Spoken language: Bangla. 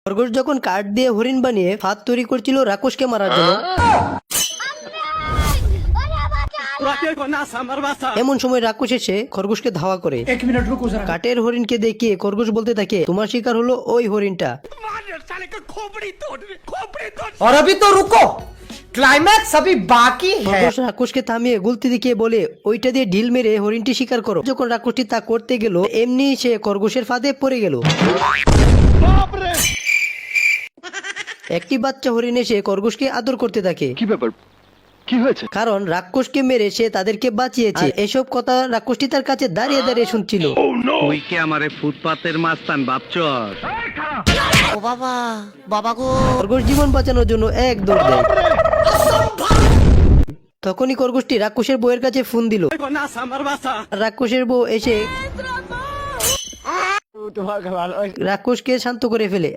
খরগোশ যখন কাঠ দিয়ে হরিণ বানিয়ে ফাঁদ তৈরি করছিল রাক্ষসকে মারার জন্য, এমন সময় রাক্ষস এসে খরগোশকে ধাওয়া করে। কাঠের হরিণকে দেখিয়ে খরগোশ বলতে থাকে, তোমার শিকার হলো ওই হরিণটা। और अभी तो रुको, क्लाइमैक्स अभी बाकी है। খরগোশ রাক্ষসকে থামিয়ে গুলতি দেখিয়ে বলে, ওইটা দিয়ে ঢিল মেরে হরিণটি শিকার করো। যখন রাক্ষসটি তা করতে গেল, এমনি সে খরগোশের ফাঁদে পড়ে গেল। একটি বাচ্চা হরিণ এসে খরগোশকে আদর করতে থাকে। কি ব্যাপার, কি হয়েছে? কারণ রাক্ষসকে মেরে সে তাদেরকে বাঁচিয়েছে। এসব কথা রাক্ষসটি তার কাছে দাঁড়িয়ে দাঁড়িয়ে শুনছিল। তুই কি আমারে ফুটপাতের মাস্তান ভাবছস? ও বাবা, বাবা গো। খরগোশ জীবন বাঁচানোর জন্য এক দৌড় দেয়। তখনই খরগোশটি রাক্ষসের বউয়ের কাছে ফোন দিল। রাক্ষসের বউ এসে রাক্ষসকে শান্ত করে ফেলে।